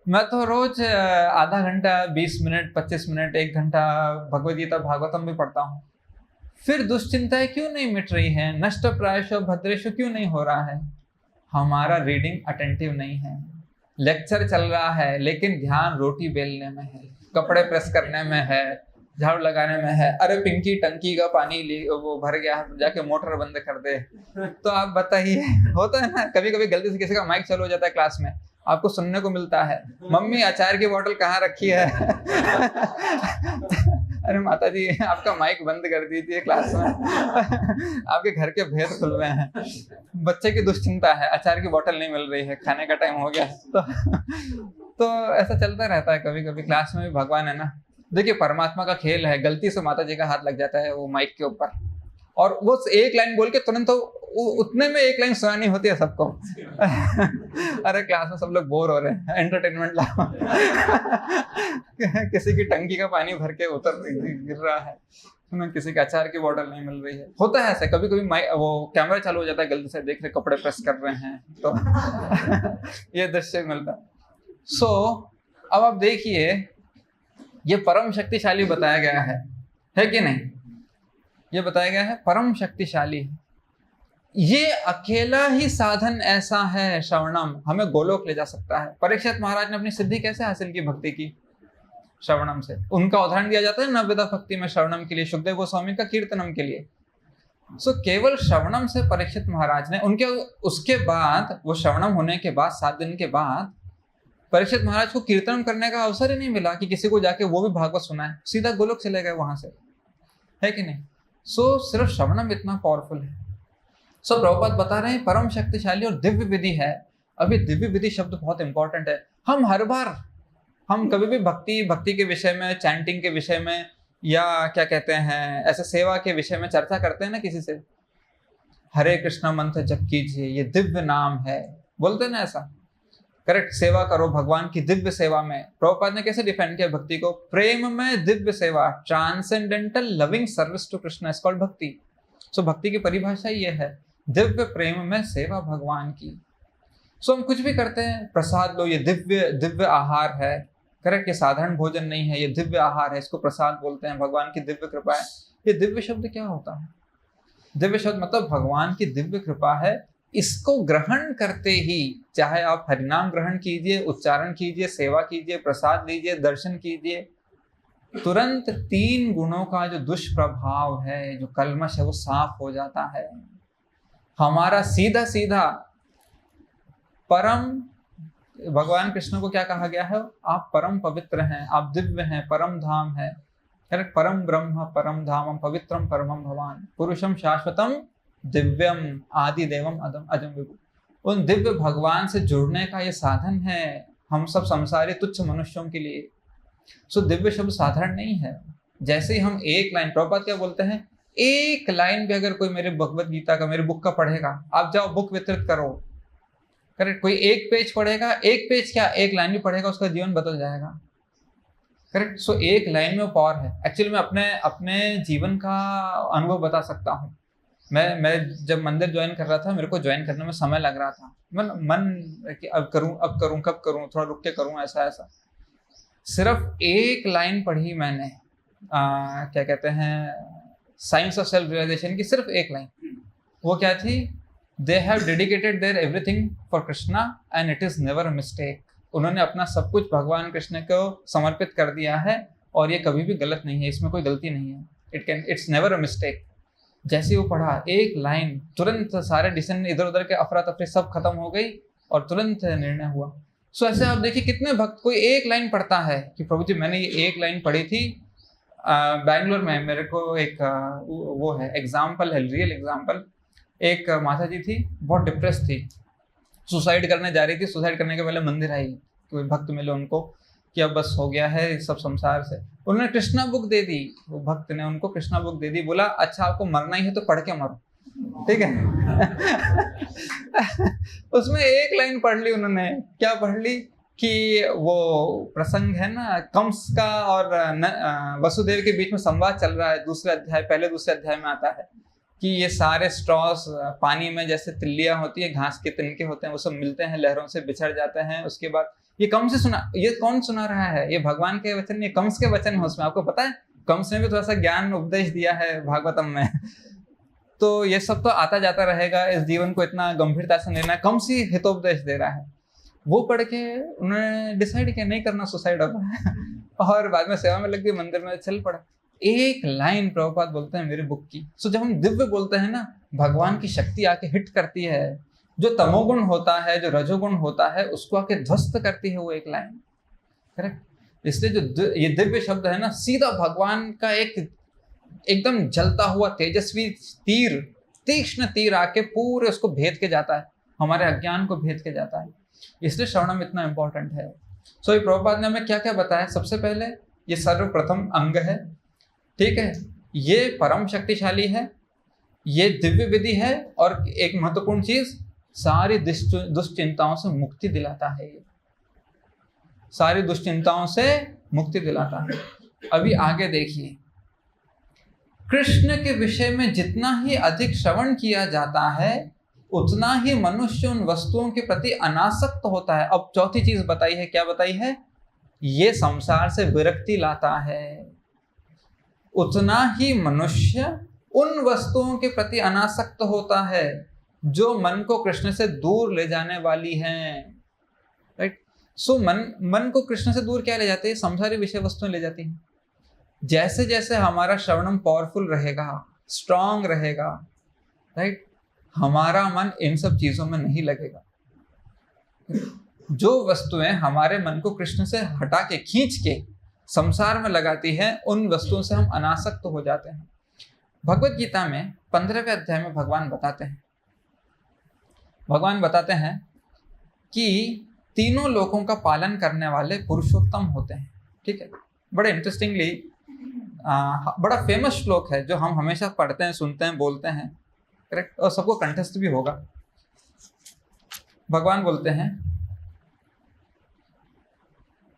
मैं तो रोज आधा घंटा, 20 मिनट, 25 मिनट, 1 घंटा भगवद गीता भागवतम भी पढ़ता हूँ। फिर दुश्चिंताएं क्यों नहीं मिट रही हैं? नष्ट प्रायशो भद्रेशो क्यों नहीं हो रहा है? हमारा रीडिंग अटेंटिव नहीं है। लेक्चर चल रहा है लेकिन ध्यान रोटी बेलने में है, कपड़े प्रेस करने में है, झाड़ू लगाने में है। अरे पिंकी टंकी का पानी वो भर गया, जाके मोटर बंद कर दे। तो आप बताइए, होता है ना कभी कभी गलती से किसी का माइक चालू हो जाता है क्लास में, आपको सुनने को मिलता है, मम्मी अचार की बोतल कहाँ रखी है? अरे माता जी आपका माइक बंद कर दीजिए क्लास में। आपके घर के भेद खुल रहे हैं। बच्चे की दुश्चिंता है, अचार की बोतल नहीं मिल रही है, खाने का टाइम हो गया। तो ऐसा चलता रहता है कभी कभी क्लास में भी। भगवान है ना, देखिए परमात्मा का खेल है, गलती से माता जी का हाथ लग जाता है वो माइक के ऊपर, और वो एक लाइन बोल के तुरंत तो उतने में 1 लाइन सुनानी होती है सबको। अरे क्लास में सब लोग बोर हो रहे हैं, एंटरटेनमेंट लाओ। किसी की टंकी का पानी भर के उतर गिर रहा है, किसी के अचार की बोतल नहीं मिल रही है। होता है ऐसा कभी कभी। वो कैमरा चालू हो जाता है, गलती से देख रहे कपड़े प्रेस कर रहे हैं, तो ये दृश्य मिलता है। सो अब आप देखिए, ये परम शक्तिशाली बताया गया है कि नहीं? ये बताया गया है परम शक्तिशाली। ये अकेला ही साधन ऐसा है श्रवणम, हमें गोलोक ले जा सकता है। परीक्षित महाराज ने अपनी सिद्धि कैसे हासिल की भक्ति की? श्रवणम से। उनका उदाहरण दिया जाता है नवविधा भक्ति में श्रवणम के लिए, सुखदेव गोस्वामी का कीर्तनम के लिए। सो केवल श्रवणम से परीक्षित महाराज ने, उनके उसके बाद वो श्रवणम होने के बाद 7 दिन के बाद परीक्षित महाराज को कीर्तन करने का अवसर ही नहीं मिला कि किसी को जाके वो भी भागवत सुनाए, सीधा गोलोक चले गए वहां से, है कि नहीं? सो सिर्फ श्रवणम इतना पावरफुल है। सो प्रभुपाद बता रहे हैं परम शक्तिशाली और दिव्य विधि है। अभी दिव्य विधि शब्द बहुत इंपॉर्टेंट है। हम हर बार, हम कभी भी भक्ति के विषय में, चैंटिंग के विषय में, या क्या कहते हैं ऐसे सेवा के विषय में चर्चा करते हैं ना किसी से, हरे कृष्णा मंत्र जप कीजिए, ये दिव्य नाम है, बोलते हैं ना ऐसा। करेक्ट, सेवा करो भगवान की दिव्य सेवा में। प्रभुपाद ने कैसे डिफाइन किया भक्ति को? प्रेम में दिव्य सेवा, transcendental loving service to Krishna is called bhakti. So भक्ति की परिभाषा ये है, दिव्य प्रेम में सेवा भगवान की। सो हम कुछ भी करते हैं, प्रसाद लो, ये दिव्य आहार है। करेक्ट, ये साधारण भोजन नहीं है, ये दिव्य आहार है, इसको प्रसाद बोलते हैं, भगवान की दिव्य कृपा है। ये दिव्य शब्द क्या होता है? दिव्य शब्द मतलब भगवान की दिव्य कृपा है। इसको ग्रहण करते ही, चाहे आप हरिनाम ग्रहण कीजिए, उच्चारण कीजिए, सेवा कीजिए, प्रसाद लीजिए, दर्शन कीजिए, तुरंत 3 गुणों का जो दुष्प्रभाव है, जो कल्मश है, वो साफ हो जाता है। हमारा सीधा सीधा परम, भगवान कृष्ण को क्या कहा गया है? आप परम पवित्र हैं, आप दिव्य हैं, परम धाम है। परम ब्रह्म परम धामम पवित्रम परमम भवान पुरुषम शाश्वतम दिव्यम आदि देवम अजम विभु। उन दिव्य भगवान से जुड़ने का ये साधन है हम सब संसारी तुच्छ मनुष्यों के लिए। सो दिव्य शब्द साधारण नहीं है। जैसे ही हम एक लाइन, प्रभुपाद क्या बोलते हैं, एक लाइन भी अगर कोई मेरे भगवत गीता का, मेरे बुक का पढ़ेगा, आप जाओ बुक वितरित करो, करेक्ट, कोई 1 पेज पढ़ेगा, 1 पेज क्या 1 लाइन भी पढ़ेगा, उसका जीवन बदल जाएगा। करेक्ट। सो 1 लाइन में पावर है। एक्चुअली मैं अपने जीवन का अनुभव बता सकता हूँ। मैं जब मंदिर ज्वाइन कर रहा था, मेरे को ज्वाइन करने में समय लग रहा था, मन कि अब करूं कब करूं, थोड़ा रुक के करूं, ऐसा। सिर्फ 1 लाइन पढ़ी मैंने, क्या कहते हैं, साइंस ऑफ सेल्फ रियलाइजेशन की, सिर्फ 1 लाइन। वो क्या थी? They have dedicated their everything for Krishna and it is never a mistake. उन्होंने अपना सब कुछ भगवान कृष्ण को समर्पित कर दिया है और ये कभी भी गलत नहीं है, इसमें कोई गलती नहीं है। It's never a mistake. जैसे वो पढ़ा 1 लाइन, तुरंत सारे डिसीजन इधर उधर के अफरा तफरी सब खत्म हो गई और तुरंत निर्णय हुआ। सो ऐसे आप देखिए कितने भक्त, कोई एक लाइन पढ़ता है कि प्रभु जी मैंने ये एक लाइन पढ़ी थी, बैंगलोर में मेरे को एक वो है एग्जाम्पल है, रियल एग्जाम्पल। एक माता जी थी, बहुत डिप्रेस थी, सुसाइड करने जा रही थी। सुसाइड करने के पहले मंदिर आई, कोई भक्त मिले उनको कि अब बस हो गया है सब संसार से। उन्होंने कृष्णा बुक दे दी, वो भक्त ने उनको कृष्णा बुक दे दी, बोला अच्छा आपको मरना ही है तो पढ़ के मरो, ठीक है। उसमें एक लाइन पढ़ ली उन्होंने, क्या पढ़ ली कि वो प्रसंग है ना कंस का और वसुदेव के बीच में संवाद चल रहा है, दूसरे अध्याय, पहले दूसरे अध्याय में आता है कि ये सारे स्ट्रॉस पानी में जैसे तिल्लियां होती है, घास के तिनके होते हैं, वो सब मिलते हैं, लहरों से बिछड़ जाते हैं। उसके बाद ये कंस से सुना, ये कौन सुना रहा है? ये भगवान के वचन, ये कंस के वचन है उसमें। आपको पता है कंस ने भी थोड़ा सा ज्ञान उपदेश दिया है भागवतम में। तो ये सब तो आता जाता रहेगा, इस जीवन को इतना गंभीरता से लेना, कंस ही हितोपदेश दे रहा है। वो पढ़ के उन्होंने डिसाइड किया नहीं करना सुसाइड अब और बाद में सेवा में लग गई, मंदिर में चल पड़ा। एक लाइन प्रभुपाद बोलते हैं मेरी बुक की। सो जब हम दिव्य बोलते हैं ना, भगवान की शक्ति आके हिट करती है, जो तमोगुण होता है, जो रजोगुण होता है, उसको आके ध्वस्त करती है वो एक लाइन। करेक्ट। इसलिए जो ये दिव्य शब्द है ना, सीधा भगवान का एक एकदम जलता हुआ तेजस्वी तीर, तीक्ष्ण तीर आके पूरे उसको भेद के जाता है, हमारे अज्ञान को भेद के जाता है। इसलिए श्रवणम इतना इंपॉर्टेंट है। सो ये प्रभुपाद ने हमें क्या क्या बताया? सबसे पहले ये सर्वप्रथम अंग है, ठीक है, ये परम शक्तिशाली है, ये दिव्य विधि है, और एक महत्वपूर्ण चीज, सारी दुश्चिंताओं से मुक्ति दिलाता है। ये सारी दुश्चिंताओं से मुक्ति दिलाता है। अभी आगे देखिए, कृष्ण के विषय में जितना ही अधिक श्रवण किया जाता है उतना ही मनुष्य उन वस्तुओं के प्रति अनासक्त होता है। अब चौथी चीज बताई है, क्या बताई है? ये संसार से विरक्ति लाता है। उतना ही मनुष्य उन वस्तुओं के प्रति अनासक्त होता है जो मन को कृष्ण से दूर ले जाने वाली हैं। राइट। सो मन को कृष्ण से दूर क्या ले जाते हैं? संसारी विषय वस्तुएं ले जाती हैं। जैसे जैसे हमारा श्रवणम पावरफुल रहेगा, स्ट्रांग रहेगा, राइट, हमारा मन इन सब चीजों में नहीं लगेगा। जो वस्तुएं हमारे मन को कृष्ण से हटा के, खींच के संसार में लगाती है, उन वस्तुओं से हम अनासक्त हो जाते हैं। भगवत गीता में 15वें अध्याय में भगवान बताते हैं कि तीनों लोकों का पालन करने वाले पुरुषोत्तम होते हैं। ठीक है, बड़े इंटरेस्टिंगली बड़ा फेमस श्लोक है जो हम हमेशा पढ़ते हैं, सुनते हैं, बोलते हैं, करेक्ट, और सबको कंठस्थ भी होगा। भगवान बोलते हैं,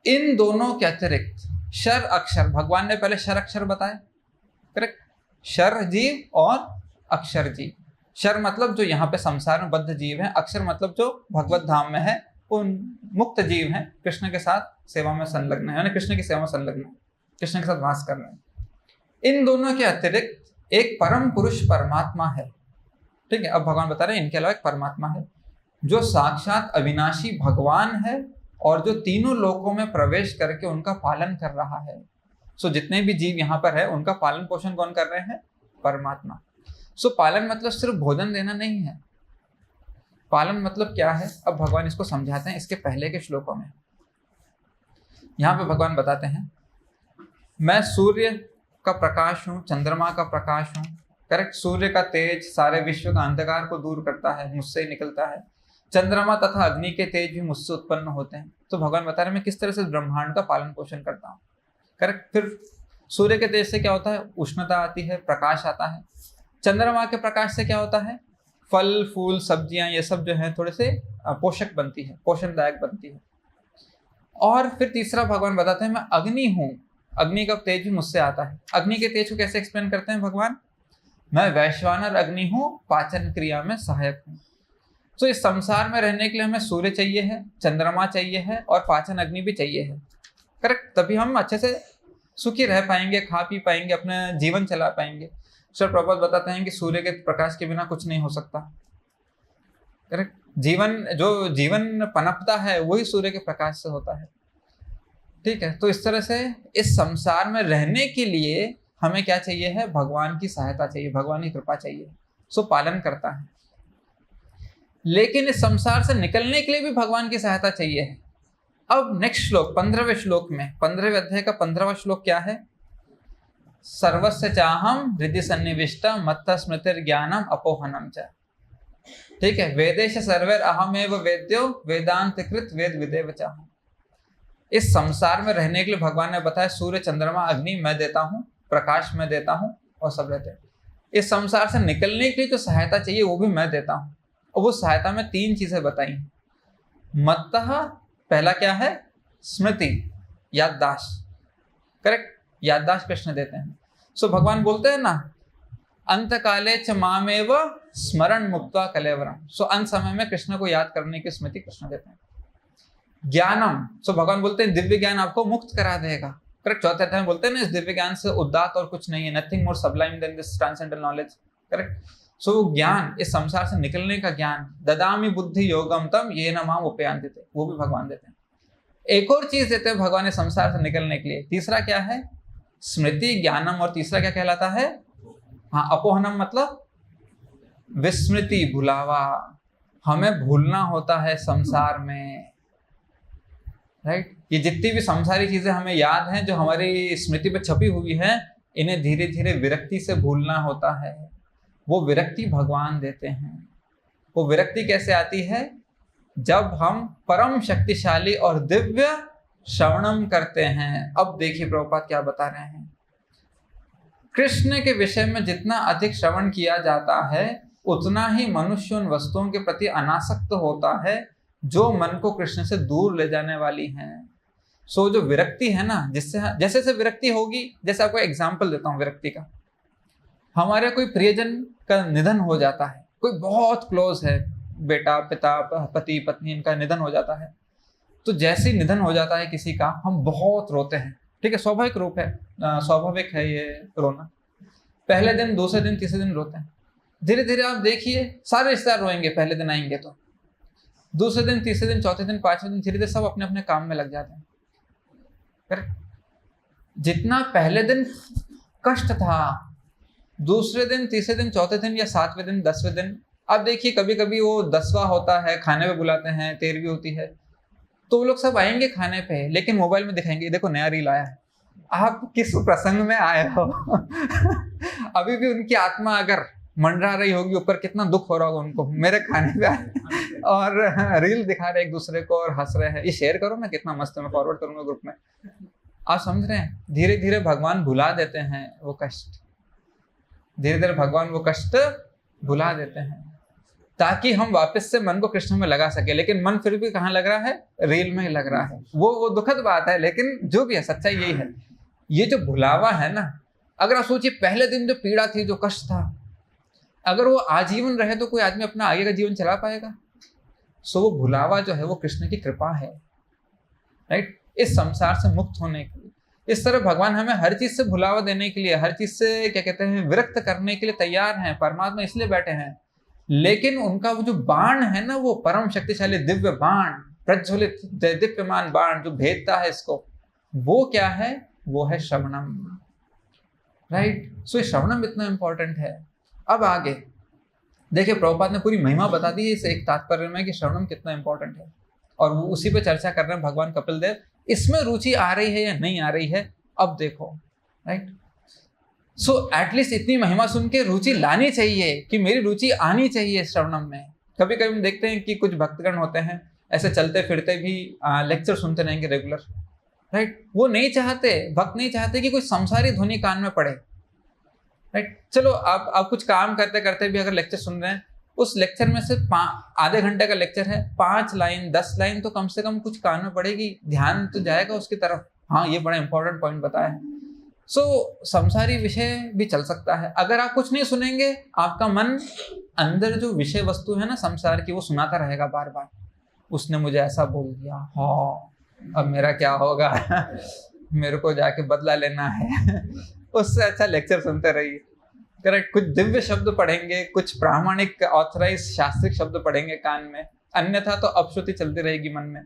इन दोनों के अतिरिक्त शर अक्षर, भगवान ने पहले शर अक्षर बताए, करेक्ट, शर जीव और अक्षर जीव। शर मतलब जो यहाँ पे संसार में बद्ध जीव है, अक्षर मतलब जो भगवत धाम में है, उन मुक्त जीव हैं, कृष्ण के साथ सेवा में संलग्न है, यानी कृष्ण की सेवा में संलग्न है, कृष्ण के साथ वास कर रहे हैं। इन दोनों के अतिरिक्त एक परम पुरुष परमात्मा है। ठीक है, अब भगवान बता रहे हैं इनके अलावा एक परमात्मा है जो साक्षात अविनाशी भगवान है और जो तीनों लोकों में प्रवेश करके उनका पालन कर रहा है। सो जितने भी जीव यहाँ पर है उनका पालन पोषण कौन कर रहे हैं? परमात्मा। सो पालन मतलब सिर्फ भोजन देना नहीं है। पालन मतलब क्या है? अब भगवान इसको समझाते हैं इसके पहले के श्लोकों में। यहाँ पे भगवान बताते हैं, मैं सूर्य का प्रकाश हूँ, चंद्रमा का प्रकाश हूँ, करेक्ट। सूर्य का तेज सारे विश्व का अंधकार को दूर करता है, मुझसे निकलता है। चंद्रमा तथा अग्नि के तेज भी मुझसे उत्पन्न होते हैं। तो भगवान बता रहे हैं मैं किस तरह से ब्रह्मांड का पालन पोषण करता हूँ, करेक्ट। फिर सूर्य के तेज से क्या होता है? उष्णता आती है, प्रकाश आता है। चंद्रमा के प्रकाश से क्या होता है? फल फूल सब्जियां ये सब जो है थोड़े से पोषक बनती है, पोषणदायक बनती है। और फिर तीसरा भगवान बताते हैं मैं अग्नि हूँ, अग्नि का तेज भी मुझसे आता है। अग्नि के तेज को कैसे एक्सप्लेन करते हैं भगवान? मैं वैश्वानर अग्नि हूँ, पाचन क्रिया में सहायक हूँ। तो इस संसार में रहने के लिए हमें सूर्य चाहिए है, चंद्रमा चाहिए है और पाचन अग्नि भी चाहिए है, करेक्ट। तभी हम अच्छे से सुखी रह पाएंगे, खा पी पाएंगे, अपना जीवन चला पाएंगे। सर प्रभुपाद बताते हैं कि सूर्य के प्रकाश के बिना कुछ नहीं हो सकता, करेक्ट। जीवन पनपता है वही सूर्य के प्रकाश से होता है। ठीक है, तो इस तरह से इस संसार में रहने के लिए हमें क्या चाहिए है? भगवान की सहायता चाहिए, भगवान की कृपा चाहिए। सो पालन करता है। लेकिन इस संसार से निकलने के लिए भी भगवान की सहायता चाहिए है। अब नेक्स्ट श्लोक 15वें श्लोक में, 15वें अध्याय का 15वां श्लोक क्या है? सर्वस्य चाहम हृदि सन्निविष्ट मत्त स्मृतिर ज्ञानम अपोहनम च। ठीक है, वेदेश सर्वैर अहमेव वेद्यो वेदांत कृत वेद विदेव चाहम। इस संसार में रहने के लिए भगवान ने बताया सूर्य चंद्रमा अग्नि मैं देता हूँ, प्रकाश मैं देता हूँ और सब रहते हैं। इस संसार से निकलने के लिए जो सहायता चाहिए वो भी मैं देता हूँ। और वो सहायता में 3 चीजें बताई। मत्तः पहला क्या है? स्मृति, याददाश्त। करेक्ट, याददाश्त कृष्ण देते हैं। सो भगवान बोलते हैं ना, अंत काले च मामेव स्मरण मुक्त्वा कलेवरम। सो अंत समय में कृष्ण को याद करने की स्मृति कृष्ण देते हैं। ज्ञानम, सो भगवान बोलते हैं दिव्य ज्ञान आपको मुक्त करा देगा। करेक्ट, चौथे अध्याय में बोलते हैं ना, इस दिव्य ज्ञान से उदात्त और कुछ नहीं है, nothing more sublime than this transcendental knowledge. Correct, so ज्ञान, इस संसार से निकलने का ज्ञान, ददामि बुद्धि योगम तम येन माम उपयान्ति, वो भी भगवान देते हैं। एक और चीज देते हैं भगवान इस संसार से निकलने के लिए। तीसरा क्या है? स्मृति, ज्ञानम। और तीसरा क्या कहलाता है? हाँ, अपोहनम मतलब विस्मृति, भुलावा। हमें भूलना होता है संसार में। राइट, ये जितनी भी संसारी चीजें हमें याद हैं, जो हमारी स्मृति पे छपी हुई है, इन्हें धीरे धीरे विरक्ति से भूलना होता है। वो विरक्ति भगवान देते हैं। वो विरक्ति कैसे आती है? जब हम परम शक्तिशाली और दिव्य श्रवणम करते हैं। अब देखिए प्रभुपाद क्या बता रहे हैं। कृष्ण के विषय में जितना अधिक श्रवण किया जाता है, उतना ही मनुष्य उन वस्तुओं के प्रति अनासक्त होता है जो मन को कृष्ण से दूर ले जाने वाली हैं। सो जो विरक्ति है ना, जिससे जैसे जैसे विरक्ति होगी, जैसे आपको एग्जाम्पल देता हूँ विरक्ति का। हमारे कोई प्रियजन का निधन हो जाता है, कोई बहुत क्लोज है, बेटा, पिता, पति, पत्नी, इनका निधन हो जाता है। तो जैसे ही निधन हो जाता है किसी का, हम बहुत रोते हैं। ठीक है, स्वाभाविक रूप है, स्वाभाविक है ये रोना। पहले दिन, दूसरे दिन, तीसरे दिन रोते हैं। धीरे धीरे आप देखिए सारे रिश्तेदार रोएंगे। पहले दिन आएंगे तो दूसरे दिन, तीसरे दिन, चौथे दिन, पांचवें दिन, धीरे धीरे सब अपने अपने काम में लग जाते हैं। करेक्ट, जितना पहले दिन कष्ट था, दूसरे दिन, तीसरे दिन, चौथे दिन या 7वें दिन, 10वें दिन, अब देखिए कभी कभी वो 10वां होता है, खाने पे बुलाते हैं, 13वीं होती है, तो वो लोग सब आएंगे खाने पे, लेकिन मोबाइल में दिखाएंगे देखो नया रील आया है। आप किस प्रसंग में आए हो? अभी भी उनकी आत्मा अगर मंडरा रही होगी ऊपर, कितना दुख हो रहा होगा उनको, मेरे खाने पे आए और रील दिखा रहे एक दूसरे को और हंस रहे हैं। ये शेयर करो ना, कितना मस्त है, मैं फॉरवर्ड करूंगा ग्रुप में। आप समझ रहे हैं? धीरे धीरे भगवान भुला देते हैं वो कष्ट। धीरे धीरे भगवान वो कष्ट भुला देते हैं ताकि हम वापस से मन को कृष्ण में लगा सके। लेकिन मन फिर भी कहाँ लग रहा है? रील में ही लग रहा है। वो दुखद बात है, लेकिन जो भी है सच्चाई यही है। ये जो भुलावा है ना, अगर आप सोचिए पहले दिन जो पीड़ा थी, जो कष्ट था, अगर वो आजीवन रहे तो कोई आदमी अपना आगे का जीवन चला पाएगा? सो वो भुलावा जो है वो कृष्ण की कृपा है। राइट, इस संसार से मुक्त होने के लिए इस तरह भगवान हमें हर चीज से भुलावा देने के लिए, हर चीज से क्या कहते हैं, विरक्त करने के लिए तैयार हैं। परमात्मा इसलिए बैठे हैं, लेकिन उनका वो जो बाण है ना, वो परम शक्तिशाली दिव्य बाण, प्रज्वलित दीप्यमान बाण जो भेदता है इसको, वो क्या है? वो है श्रवणम। राइट, सो श्रवणम इतना इंपॉर्टेंट है। अब आगे देखिए, प्रभुपाद ने पूरी महिमा बता दी है इस एक तात्पर्य में कि श्रवणम कितना इंपॉर्टेंट है, और वो उसी पे चर्चा कर रहे हैं भगवान कपिल देव। इसमें रुचि आ रही है या नहीं आ रही है, अब देखो। राइट, सो एटलीस्ट इतनी महिमा सुन के रुचि लानी चाहिए कि मेरी रुचि आनी चाहिए श्रवणम में। कभी कभी हम देखते हैं कि कुछ भक्तगण होते हैं ऐसे चलते फिरते भी लेक्चर सुनते रहेंगे रेगुलर। राइट, वो नहीं चाहते, भक्त नहीं चाहते कि कोई संसारी ध्वनि कान में पड़े। राइट, चलो आप कुछ काम करते करते भी अगर लेक्चर सुन रहे हैं, उस लेक्चर में से आधे घंटे का लेक्चर है, 5 लाइन 10 लाइन तो कम से कम कुछ कान में पड़ेगी, ध्यान तो जाएगा उसकी तरफ। हाँ, ये बड़ा इंपॉर्टेंट पॉइंट बताया है। सो संसारी विषय भी चल सकता है। अगर आप कुछ नहीं सुनेंगे, आपका मन अंदर जो विषय वस्तु है ना संसार की, वो सुनाता रहेगा बार बार। उसने मुझे ऐसा बोल दिया, हाँ अब मेरा क्या होगा? मेरे को जाके बदला लेना है। उससे अच्छा लेक्चर सुनते रहिए। करेक्ट, कुछ दिव्य शब्द पढ़ेंगे, कुछ प्रामाणिक ऑथराइज शास्त्रिक शब्द पढ़ेंगे कान में, अन्यथा तो अपश्रुति चलती रहेगी मन में।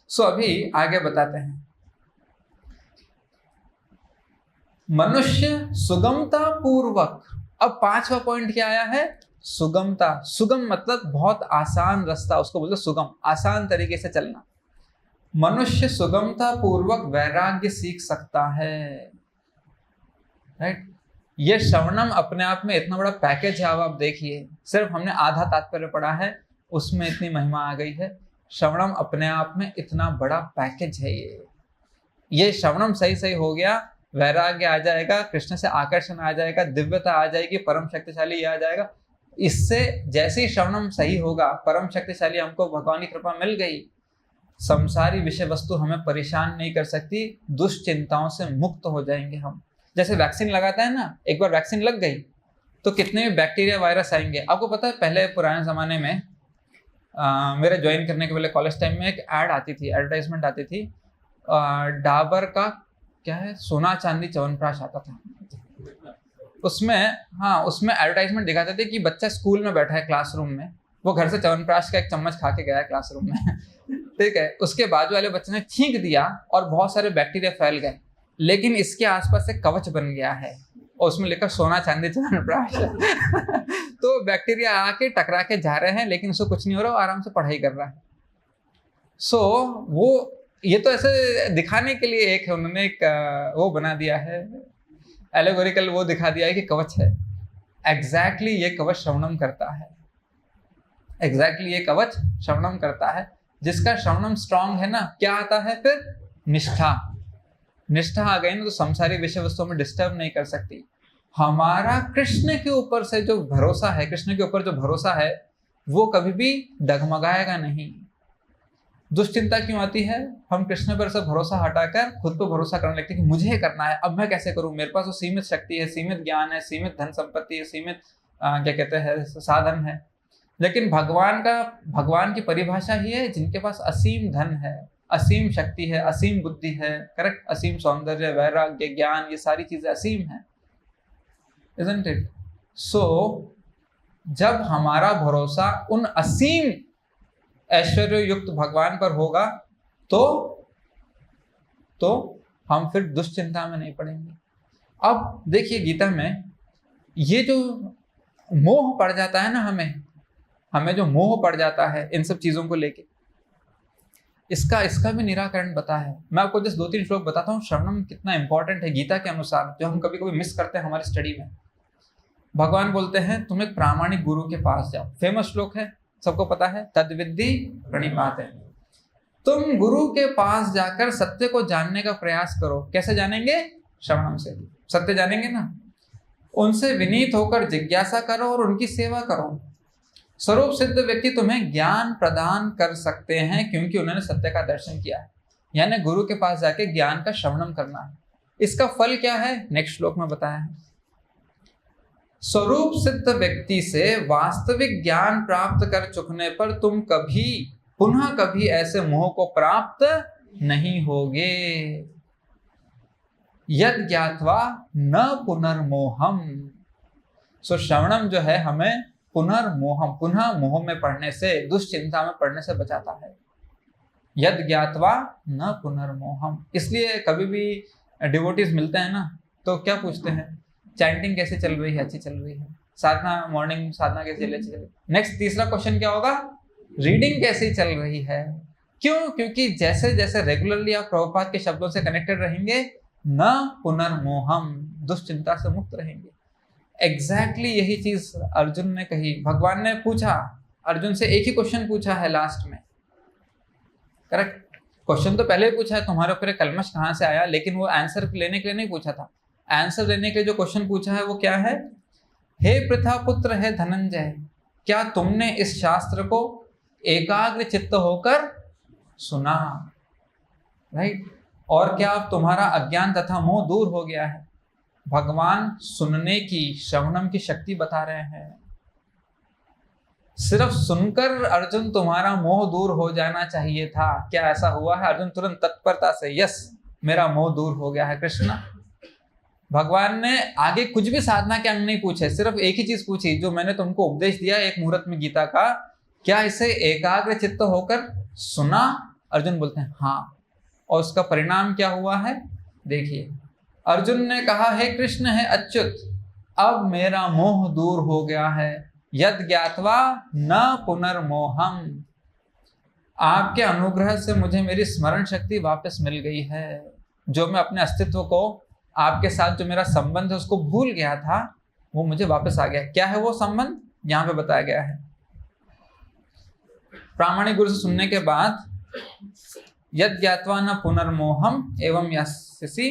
सो अभी आगे बताते हैं। मनुष्य सुगमता पूर्वक, अब 5वां पॉइंट क्या आया है? सुगमता। सुगम मतलब बहुत आसान रास्ता, उसको बोलते सुगम, आसान तरीके से चलना। मनुष्य सुगमता पूर्वक वैराग्य सीख सकता है। राइट, ये श्रवणम अपने आप में इतना बड़ा पैकेज है। अब आप देखिए, सिर्फ हमने आधा तात्पर्य पढ़ा है, उसमें इतनी महिमा आ गई है। श्रवणम अपने आप में इतना बड़ा पैकेज है। ये श्रवणम सही सही हो गया, वैराग्य आ जाएगा, कृष्ण से आकर्षण आ जाएगा, दिव्यता आ जाएगी, परम शक्तिशाली ये आ जाएगा। इससे जैसे ही श्रवणम सही होगा, परम शक्तिशाली हमको भगवान की कृपा मिल गई, संसारी विषय वस्तु हमें परेशान नहीं कर सकती, दुष्चिंताओं से मुक्त हो जाएंगे हम। जैसे वैक्सीन लगाता है ना, एक बार वैक्सीन लग गई तो कितने भी बैक्टीरिया वायरस आएंगे। आपको पता है, पहले पुराने ज़माने में मेरे ज्वाइन करने के पहले कॉलेज टाइम में एक ऐड आती थी, एडवर्टाइजमेंट आती थी, डाबर का क्या है, सोना चांदी च्यवनप्राश आता था उसमें। हाँ, उसमें एडवर्टाइजमेंट दिखाते थे कि बच्चा स्कूल में बैठा है क्लासरूम में, वो घर से च्यवनप्राश का एक चम्मच खा के गया है क्लासरूम में ठीक है, उसके बाजू वाले बच्चे ने छींक दिया और बहुत सारे बैक्टीरिया फैल गए, लेकिन इसके आसपास एक कवच बन गया है और उसमें लिखा सोना चांदी च्यवनप्राश तो बैक्टीरिया आके टकरा के जा रहे हैं, लेकिन उसको कुछ नहीं हो रहा, वो आराम से पढ़ाई कर रहा है। वो ये तो ऐसे दिखाने के लिए एक है, उन्होंने एक वो बना दिया है, एलेगोरिकल वो दिखा दिया है कि कवच है। एग्जैक्टली ये कवच श्रवणम करता है, एग्जैक्टली ये कवच श्रवणम करता है। जिसका श्रवणम स्ट्रांग है ना, क्या आता है फिर? निष्ठा। निष्ठा आ गई ना, तो संसारी विषय वस्तुओं में डिस्टर्ब नहीं कर सकती। हमारा कृष्ण के ऊपर से जो भरोसा है, कृष्ण के ऊपर जो भरोसा है, वो कभी भी डगमगाएगा नहीं। दुश्चिंता क्यों आती है? हम कृष्ण पर से भरोसा हटाकर खुद पर भरोसा करने लगते हैं कि मुझे करना है, अब मैं कैसे करूं, मेरे पास तो सीमित शक्ति है, सीमित ज्ञान है, सीमित धन संपत्ति है, सीमित क्या कहते हैं साधन है। लेकिन भगवान की परिभाषा ही है जिनके पास असीम धन है, असीम शक्ति है, असीम बुद्धि है, करेक्ट, असीम सौंदर्य, वैराग्य, ज्ञान, ये सारी चीजें असीम है, isn't it? So जब हमारा भरोसा उन असीम ऐश्वर्य युक्त भगवान पर होगा तो हम फिर दुश्चिंता में नहीं पड़ेंगे। अब देखिए, गीता में ये जो मोह पड़ जाता है ना, हमें जो मोह पड़ जाता है इन सब चीजों को लेके, इसका भी निराकरण बता है। मैं आपको जस्ट 2-3 श्लोक बताता हूँ, श्रवणम कितना इंपॉर्टेंट है गीता के अनुसार, जो हम कभी कभी मिस करते हैं हमारी स्टडी में। भगवान बोलते हैं तुम एक प्रामाणिक गुरु के पास जाओ। फेमस श्लोक है, सबको पता है, तद्विद्धि प्रणिपाते। तुम गुरु के पास जाकर सत्य को जानने का प्रयास करो। कैसे जानेंगे? श्रवणम से सत्य जानेंगे ना। उनसे विनीत होकर जिज्ञासा करो और उनकी सेवा करो। स्वरूप सिद्ध व्यक्ति तुम्हें ज्ञान प्रदान कर सकते हैं, क्योंकि उन्होंने सत्य का दर्शन किया है। यानी गुरु के पास जाके ज्ञान का श्रवणम करना है। इसका फल क्या है? नेक्स्ट श्लोक में बताया है। स्वरूप सिद्ध व्यक्ति से वास्तविक ज्ञान प्राप्त कर चुकने पर तुम पुनः कभी ऐसे मोह को प्राप्त नहीं होगे। यद ज्ञात्वा न पुनर्मोहम। सो श्रवणम जो है हमें पुनः मोह में पड़ने से, दुश्चिंता में पड़ने से बचाता है। यद ज्ञात्वा न पुनर्मोहम। इसलिए कभी भी डिवोटीज मिलते हैं ना, तो क्या पूछते हैं? चैंटिंग कैसे चल रही है? अच्छी चल रही है। साधना, मॉर्निंग साधना कैसे चल रही है? नेक्स्ट तीसरा क्वेश्चन क्या होगा? रीडिंग कैसी चल रही है? क्यों? क्योंकि जैसे जैसे रेगुलरली आप प्रभुपाद के शब्दों से कनेक्टेड रहेंगे, न पुनर्मोहम, दुश्चिंता से मुक्त रहेंगे। एग्जैक्टली यही चीज अर्जुन ने कही। भगवान ने पूछा अर्जुन से, एक ही क्वेश्चन पूछा है लास्ट में, करेक्ट। क्वेश्चन तो पहले ही पूछा है, तुम्हारे ऊपर कलमश कहाँ से आया, लेकिन वो आंसर लेने के लिए नहीं पूछा था। आंसर देने के लिए जो क्वेश्चन पूछा है वो क्या है? हे पृथा पुत्र है धनंजय, क्या तुमने इस शास्त्र को एकाग्र चित्त होकर सुना? राइट। और क्या अब तुम्हारा अज्ञान तथा मोह दूर हो गया है? भगवान सुनने की, श्रवणम की शक्ति बता रहे हैं। सिर्फ सुनकर अर्जुन तुम्हारा मोह दूर हो जाना चाहिए था। क्या ऐसा हुआ है? अर्जुन तुरंत तत्परता से, यस मेरा मोह दूर हो गया है कृष्ण। भगवान ने आगे कुछ भी साधना के अंग नहीं पूछे, सिर्फ एक ही चीज पूछी, जो मैंने तुमको उपदेश दिया एक मुहूर्त में गीता का, क्या इसे एकाग्र चित्त होकर सुना? अर्जुन बोलते हैं हाँ। और उसका परिणाम क्या हुआ है? देखिए, अर्जुन ने कहा हे कृष्ण है अच्युत, अब मेरा मोह दूर हो गया है। यद ज्ञात्वा न पुनर्मोहम। आपके अनुग्रह से मुझे मेरी स्मरण शक्ति वापस मिल गई है। जो मैं अपने अस्तित्व को, आपके साथ जो मेरा संबंध है उसको भूल गया था, वो मुझे वापस आ गया। क्या है वो संबंध? यहाँ पे बताया गया है। प्रामाणिक गुरु से सुनने के बाद, यद ज्ञात्वा न पुनर्मोहम एवं यस्यसि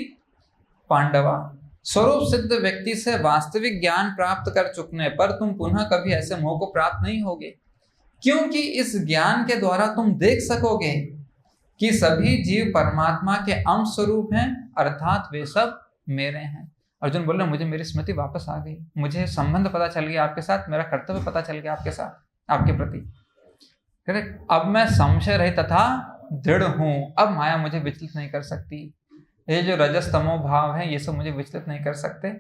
पांडवा, स्वरूप सिद्ध व्यक्ति से वास्तविक ज्ञान प्राप्त कर चुकने पर तुम पुनः कभी ऐसे मोह को प्राप्त नहीं होगे, क्योंकि इस ज्ञान के द्वारा तुम देख सकोगे कि सभी जीव परमात्मा के अंश स्वरूप हैं, अर्थात वे सब मेरे हैं। अर्जुन बोल रहे मुझे मेरी स्मृति वापस आ गई, मुझे संबंध पता चल गया आपके साथ, मेरा कर्तव्य पता चल गया आपके साथ, आपके प्रति। करेक्ट। अब मैं संशय रहित तथा दृढ़ हूं, अब माया मुझे विचलित नहीं कर सकती। ये जो रजस तमो भाव है ये सब मुझे विचलित नहीं कर सकते,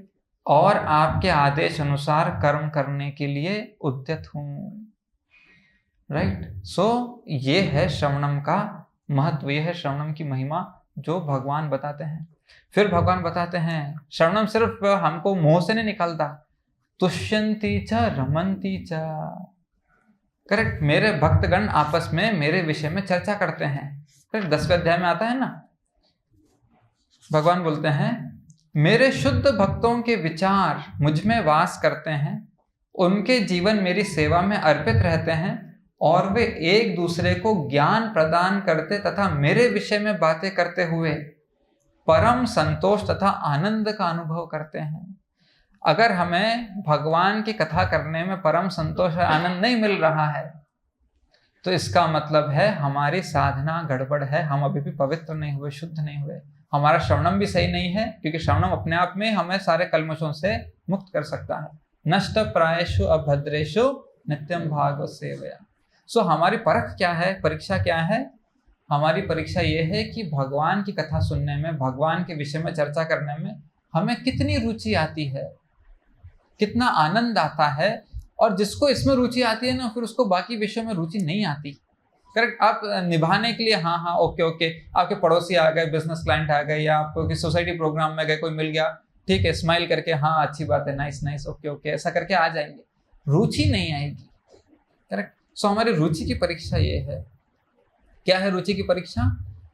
और आपके आदेश अनुसार कर्म करने के लिए उद्यत हूं। राइट। सो ये है श्रवणम का महत्व, ये है श्रवणम की महिमा जो भगवान बताते हैं। फिर भगवान बताते हैं श्रवणम सिर्फ हमको मुंह से नहीं निकलता, तुष्यंती च रमंती च। करेक्ट। मेरे भक्तगण आपस में मेरे विषय में चर्चा करते हैं। करेक्ट। 10वें अध्याय में आता है ना, भगवान बोलते हैं मेरे शुद्ध भक्तों के विचार मुझ में वास करते हैं, उनके जीवन मेरी सेवा में अर्पित रहते हैं, और वे एक दूसरे को ज्ञान प्रदान करते तथा मेरे विषय में बातें करते हुए परम संतोष तथा आनंद का अनुभव करते हैं। अगर हमें भगवान की कथा करने में परम संतोष और आनंद नहीं मिल रहा है तो इसका मतलब है हमारी साधना गड़बड़ है, हम अभी भी पवित्र नहीं हुए, शुद्ध नहीं हुए। हमारा श्रवणम भी सही नहीं है, क्योंकि श्रवणम अपने आप में हमें सारे कल्मशों से मुक्त कर सकता है। नष्ट प्रायेषु अभद्रेषु नित्यम भागवत सेवया। सो हमारी परख क्या है, परीक्षा क्या है? हमारी परीक्षा ये है कि भगवान की कथा सुनने में, भगवान के विषय में चर्चा करने में हमें कितनी रुचि आती है, कितना आनंद आता है। और जिसको इसमें रुचि आती है ना, फिर उसको बाकी विषयों में रुचि नहीं आती। करेक्ट। आप निभाने के लिए हाँ ओके, आपके पड़ोसी आ गए, बिजनेस क्लाइंट आ गए, या आपको किसी सोसाइटी प्रोग्राम में गए, कोई मिल गया, ठीक है, स्माइल करके हाँ अच्छी बात है, नाइस ओके ऐसा करके आ जाएंगे, रुचि नहीं आएगी। करेक्ट। सो हमारी रुचि की परीक्षा ये है। क्या है रुचि की परीक्षा?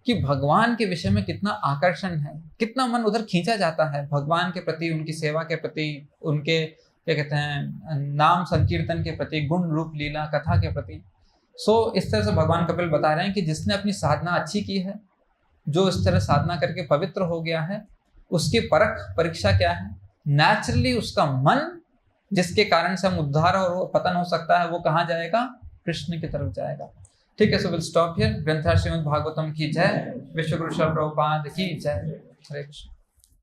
कि भगवान के विषय में कितना आकर्षण है, कितना मन उधर खींचा जाता है भगवान के प्रति, उनकी सेवा के प्रति, उनके क्या कहते हैं नाम संकीर्तन के प्रति, गुण रूप लीला कथा के प्रति। सो इस तरह से भगवान कपिल बता रहे हैं कि जिसने अपनी साधना अच्छी की है, जो इस तरह साधना करके पवित्र हो गया है, उसकी परीक्षा क्या है? नेचुरली उसका मन, जिसके कारण से हम उद्धार और पतन हो सकता है, वो कहाँ जाएगा? कृष्ण की तरफ जाएगा। ठीक है। So will stop here. ग्रंथराज श्रीमद् भागवतम की जय। विश्व गुरु श्रील प्रभुपाद की जय। हरे कृष्ण।